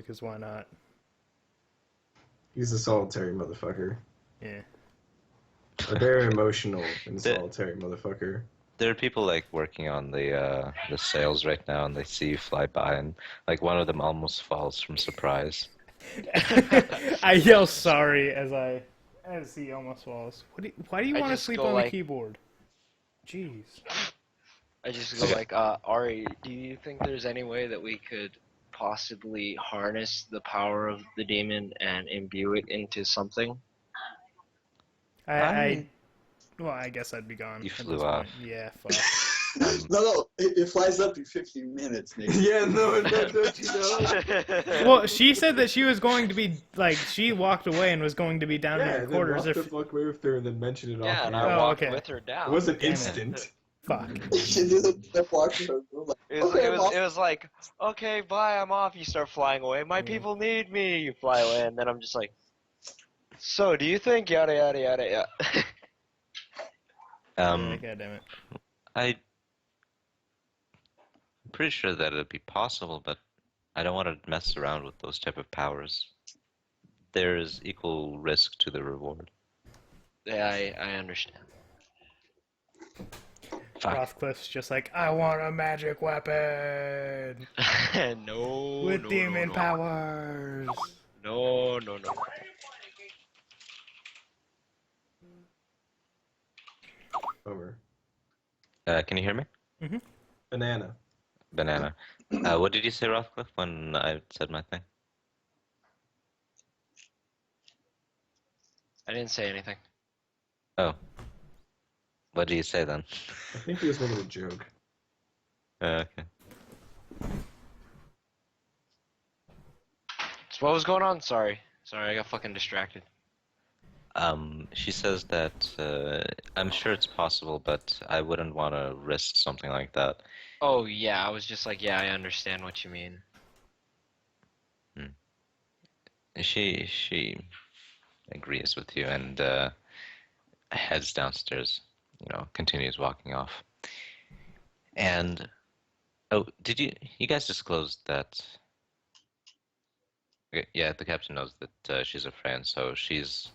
because why not? He's a solitary motherfucker. Yeah. A very emotional and The- solitary motherfucker. There are people like working on the sales right now, and they see you fly by, and like one of them almost falls from surprise. I yell sorry as he almost falls. Why do you I want to just sleep go on the like- keyboard? Jeez. I just go like, Ari, do you think there's any way that we could possibly harness the power of the demon and imbue it into something? Well, I guess I'd be gone. You at flew this off. point. Yeah, fuck. No, it flies up in 15 minutes, Nate. Yeah, no, don't you know? Well, she said that she was going to be like she walked away and was going to be down in Yeah, your then quarters walk the if. fuck away with her and then mention it off. Yeah, and the I air. Oh, walked okay. with her down. It wasn't Damn it. instant. Fuck. She just kept walking her. Like, It was, okay, it was, Mom. it was like, okay, bye, I'm off. You start flying away. My Yeah. people need me. You fly away, and then I'm just like, so do you think yada yada yada yada? Yeah, God damn it. I'm pretty sure that it'd be possible, but I don't want to mess around with those type of powers. There is equal risk to the reward. Yeah, I understand. Fuck. Rothcliffe's just like, I want a magic weapon No. with no, demon no, powers. No, no, no. Over. Can you hear me? Banana. Banana. What did you say, Rothcliffe, when I said my thing? I didn't say anything. Oh. What did you say then? I think he was making a joke. Okay. So what was going on? Sorry, I got fucking distracted. She says that I'm sure it's possible, but I wouldn't want to risk something like that. Oh yeah, I was just like, yeah, I understand what you mean. She agrees with you and heads downstairs. Continues walking off. And oh, did you guys disclose that? Okay, yeah, the captain knows that she's a friend, so she's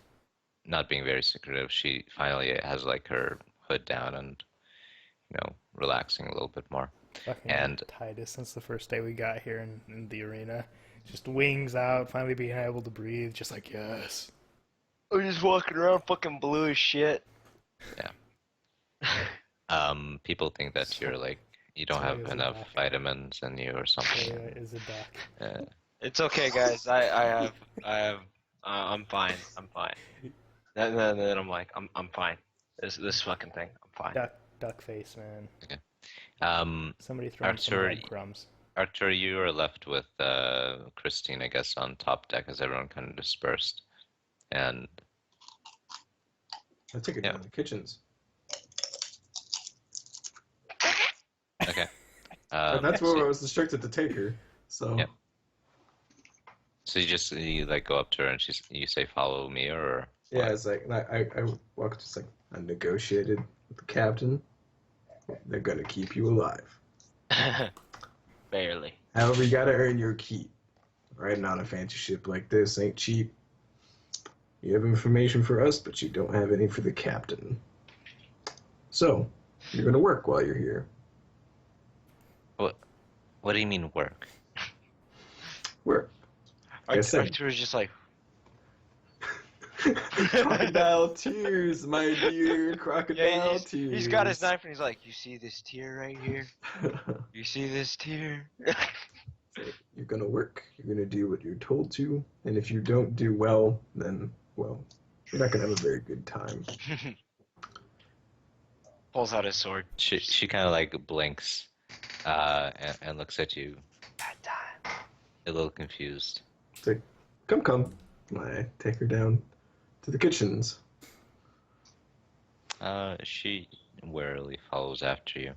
not being very secretive. She finally has like her hood down and relaxing a little bit more. Fucking And- Titus, since the first day we got here in the arena, just wings out, finally being able to breathe, just like, yes. I'm just walking around fucking blue as shit. People think that you're like you don't Sorry, have it's a enough duck. vitamins in you or something. Taylor is a duck. It's okay, guys. I'm fine. I'm fine. Then I'm like, I'm fine. This fucking thing, I'm fine. Duck face, man. Um, Somebody throwing some Arthur, breadcrumbs. Arthur, you are left with Christine, I guess, on top deck as everyone kind of dispersed. And I take it Yeah. down to the kitchens. okay, And that's where so, I was instructed to take her. So Yep. so you like go up to her and you say follow me or yeah, what? it's like and I walk just like I negotiated with the captain. They're gonna keep you alive. Barely. However, you gotta earn your keep. Riding on a fancy ship like this ain't cheap. You have information for us, but you don't have any for the captain. So, you're gonna work while you're here. What do you mean work? Work. Like I said. Arthur was just like, Crocodile tears, my dear. Crocodile yeah, tears. he's got his knife and he's like, you see this tear right here? You see this tear? You're gonna work. You're gonna do what you're told to, and if you don't do well, then well, you're not gonna have a very good time. Pulls out his sword. She kind of like blinks, and looks at you, Bad time. a little confused. It's like, come. I take her down to the kitchens. She warily follows after you,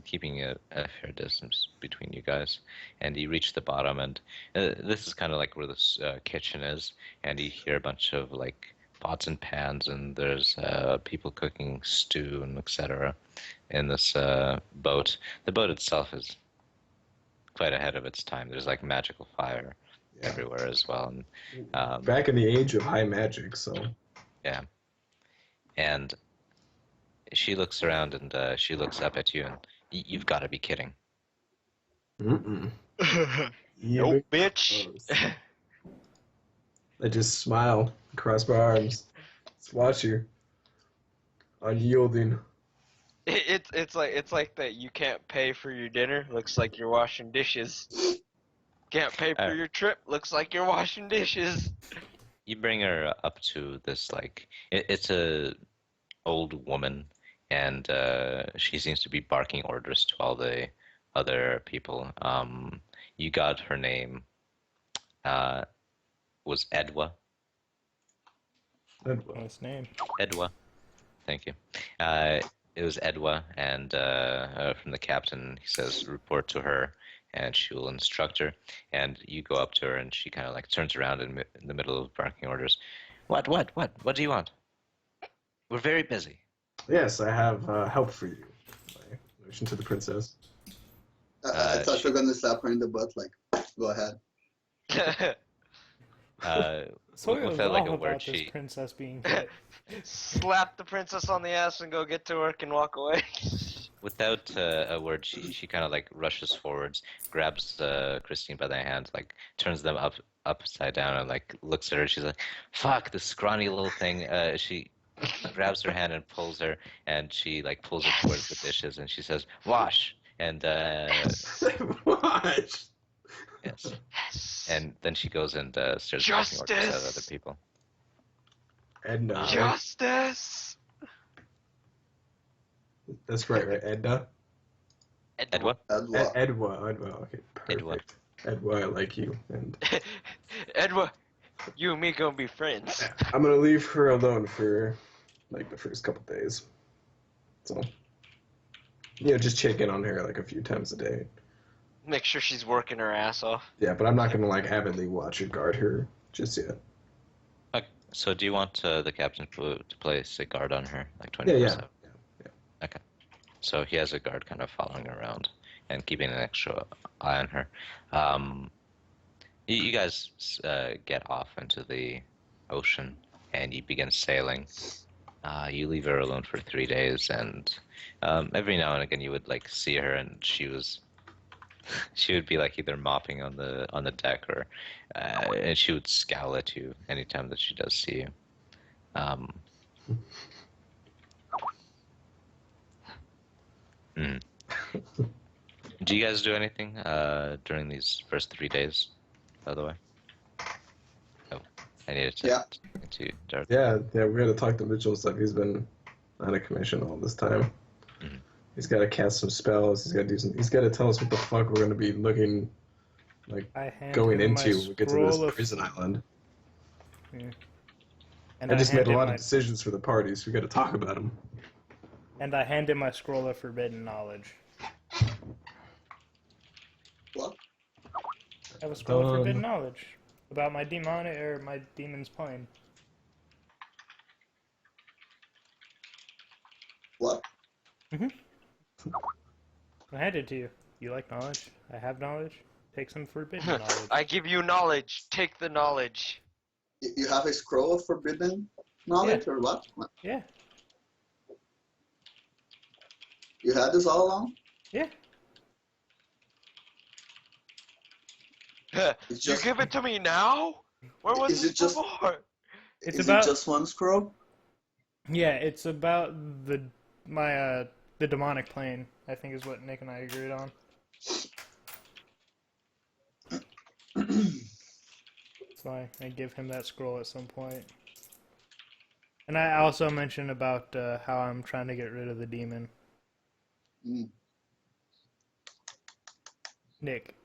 keeping a fair distance between you guys. And you reach the bottom, and this is kind of like where this kitchen is. And you hear a bunch of like pots and pans, and there's people cooking stew and etc. in this boat. The boat itself is quite ahead of its time. There's like magical fire Yeah. everywhere as well. And Back in the age of high magic, so yeah, and she looks around and she looks up at you, and you've got to be kidding. mm-mm. Nope, Even bitch. close. I just smile, cross my arms, just watch you, unyielding. It's like that. You can't pay for your dinner. Looks like you're washing dishes. Can't pay for your trip. Looks like you're washing dishes. You bring her up to this it's a old woman, and she seems to be barking orders to all the other people. You got her name was Edwa. Nice name. Edwa. Thank you. It was Edwa, and from the captain, he says, report to her, and she will instruct her. And you go up to her, and she kind of like turns around in the middle of barking orders. What do you want? We're very busy. Yes, I have help for you. I motion to the princess. I thought you were gonna slap her in the butt. Like, go ahead. Sawyer was without like all a word, about this she princess being hit. Slap the princess on the ass and go get to work and walk away. without a word, she kind of like rushes forwards, grabs Christine by the hand, like turns them upside down, and like looks at her. She's like, "Fuck this scrawny little thing." She grabs her hand and pulls her, and she like pulls her towards the dishes, and she says, "Wash." And Watch. yes, and then she goes and starts barking orders at other people. Edna. Justice. That's right? Edna? Edwa? Edwa. Edwa. Okay, perfect. Edwa, I like you. And Edwa, you and me gonna be friends. I'm gonna leave her alone for like the first couple days. So, just check in on her like a few times a day. Make sure she's working her ass off. Yeah, but I'm not gonna like avidly watch or guard her just yet. Okay. So do you want the captain to place a guard on her, like 24/7? Yeah. Okay. So he has a guard kind of following her around and keeping an extra eye on her. You guys get off into the ocean and you begin sailing. You leave her alone for 3 days, and every now and again you would like see her, and she would be like either mopping on the deck, or and she would scowl at you anytime that she does see you. Do you guys do anything during these first 3 days, by the way? Oh, I needed to Yeah. into dark. Yeah, we gotta talk to Mitchell and stuff. He's been out of commission all this time. Mhm. He's gotta cast some spells. He's gotta tell us what the fuck we're gonna be looking like I hand going him my into when we get to scroll this of- prison island. And I just hand made a him lot my- of decisions for the party, so we gotta talk about them. And I hand him my scroll of forbidden knowledge. What? I have a scroll of Done. forbidden knowledge about my demon's plane. What? I handed it to you. You like knowledge? I have knowledge. Take some forbidden knowledge. I give you knowledge. Take the knowledge. You have a scroll of forbidden knowledge, or what? Yeah, You had this all along? yeah. It's You just, give it to me now? Where was Is this it just- before? It's is about it just one scroll? yeah. It's about the demonic plane. I think is what Nick and I agreed on. So I give him that scroll at some point. And I also mentioned about how I'm trying to get rid of the demon. Mm. Nick,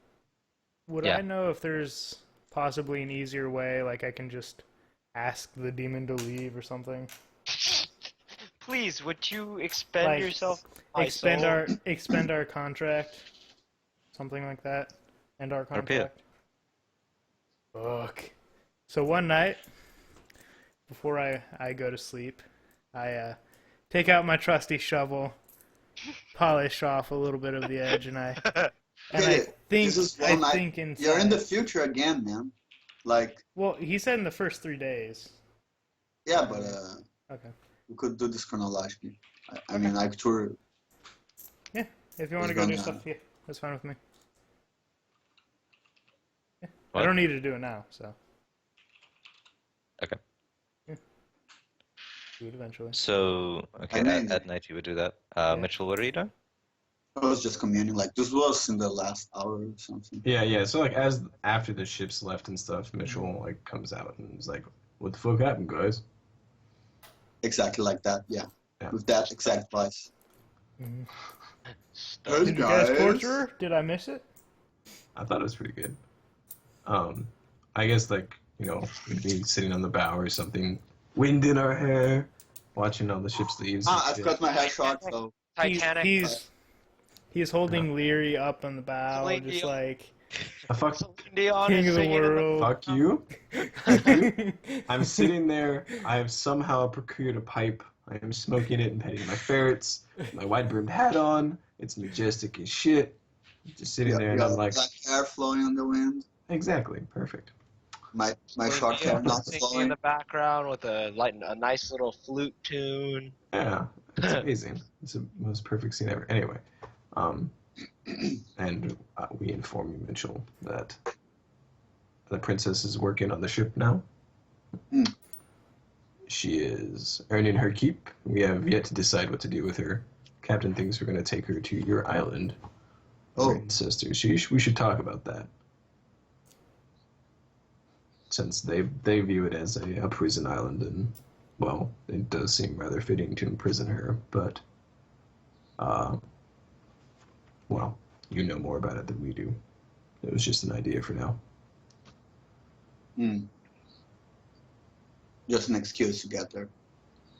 would Yeah. I know if there's possibly an easier way, like I can just ask the demon to leave or something? Please, would you expend Like, yourself? My Expend soul? expend our contract, something like that, end our Repeat it. contract. Fuck. So one night, before I go to sleep, I take out my trusty shovel, polish off a little bit of the edge, and I And Get I it. think This is I one night. think inside. You're in the future again, man. Like, Well, he said in the first 3 days. yeah, but Okay. we could do this chronologically. I Okay. mean, I could. Yeah. If you want to It's go do gonna- stuff, yeah, that's fine with me. Yeah. I What? don't need to do it now, so Okay. do it eventually. So, okay, I mean- at night you would do that. Yeah. Mitchell, what are you doing? I was just communing. Like, this was in the last hour or something. Yeah. So like as after the ships left and stuff, Mitchell like comes out and is like, "What the fuck happened, guys?" Exactly like that. Yeah. Yeah. With that exact voice. Mhm. Hey, Did you guys torture her? Did I miss it? I thought it was pretty good. I guess like we'd be sitting on the bow or something, wind in our hair, watching all the ships leave. I've got my hair short, so Titanic. He's holding Leary up on the bow, Celine just Dion. like Fuck, Celine Dion king is of the singing in world. fuck you. I'm sitting there. I have somehow procured a pipe. I am smoking it and petting my ferrets. My wide-brimmed hat on. It's majestic as shit. Just sitting there, and I'm like, black hair flowing on the wind. exactly, perfect. My Celine short hair Dion not singing flowing. in the background with a nice little flute tune. Yeah, it's amazing. It's the most perfect scene ever. Anyway, and we inform you, Mitchell, that the princess is working on the ship now. Hmm. She is earning her keep. We have yet to decide what to do with her. Captain thinks we're going to take her to your island. Oh. Our ancestors. We should talk about that. Since they view it as a prison island, and, well, it does seem rather fitting to imprison her, but, well, you know more about it than we do. It was just an idea for now. Just an excuse to get there.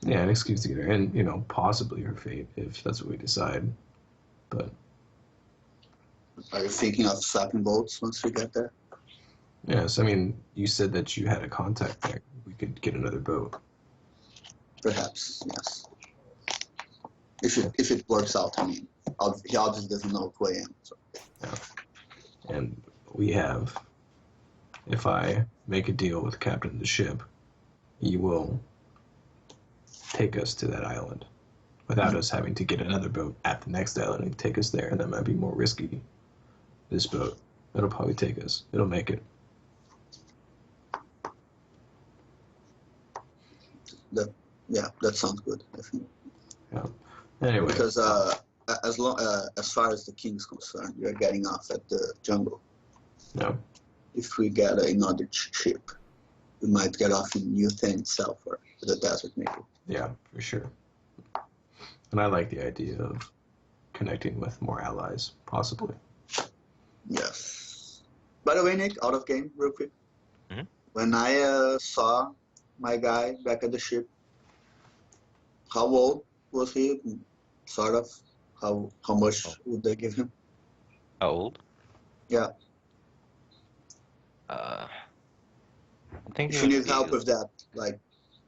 Yeah, an excuse to get her, and, possibly her fate, if that's what we decide. But, Are you thinking of swapping boats once we get there? yes, I mean, you said that you had a contact there. We could get another boat. Perhaps, yes. If it works out, I mean, he obviously doesn't know who I am. So. And we have, if I make a deal with the captain of the ship, he will take us to that island without us having to get another boat at the next island and take us there, and that might be more risky. This boat, it'll probably take us. It'll make it. That sounds good, I think. Yeah. Anyway. Because as far as the king's concerned, we are getting off at the jungle. No. If we get another ship, we might get off in Newton itself or the desert maybe. Yeah, for sure. And I like the idea of connecting with more allies, possibly. Yes. By the way, Nick, out of game, real quick. Mhm. When I saw my guy back at the ship, how old was he? Sort of. How much would they give him? How old? Yeah. I think If he you would need be, help with that, like,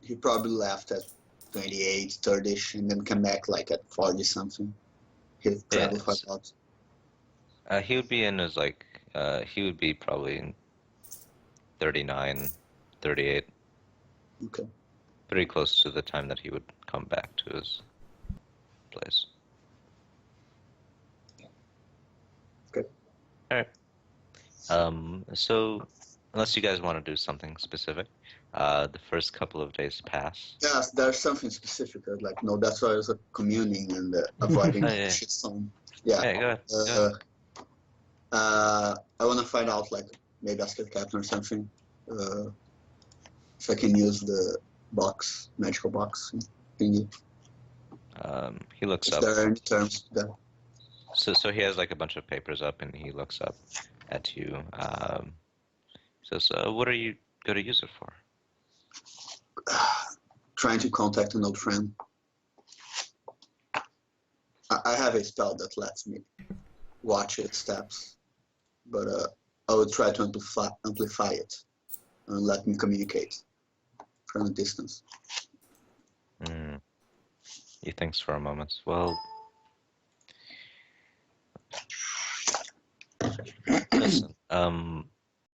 he probably left at 28, 30ish, and then come back like at 40 something. He'll travel quite a lot. he would be in his he would be probably in 39, 38, Okay. pretty close to the time that he would come back to his place. Okay. All right. So unless you guys want to do something specific, the first couple of days pass. Yes, there's something specific. I was like, no, that's why I was communing and avoiding Oh, yeah. shit zone. Yeah. Hey, go ahead. Go ahead. I want to find out, like, maybe ask the captain or something. If I can use the box, magical box thingy. He looks If up. there are any terms to that. So he has like a bunch of papers up, and he looks up at you. Says, "What are you going to use it for?" Trying to contact an old friend. I have a spell that lets me watch its steps, but I would try to amplify it and let me communicate from a distance. He thinks for a moment. Well, listen.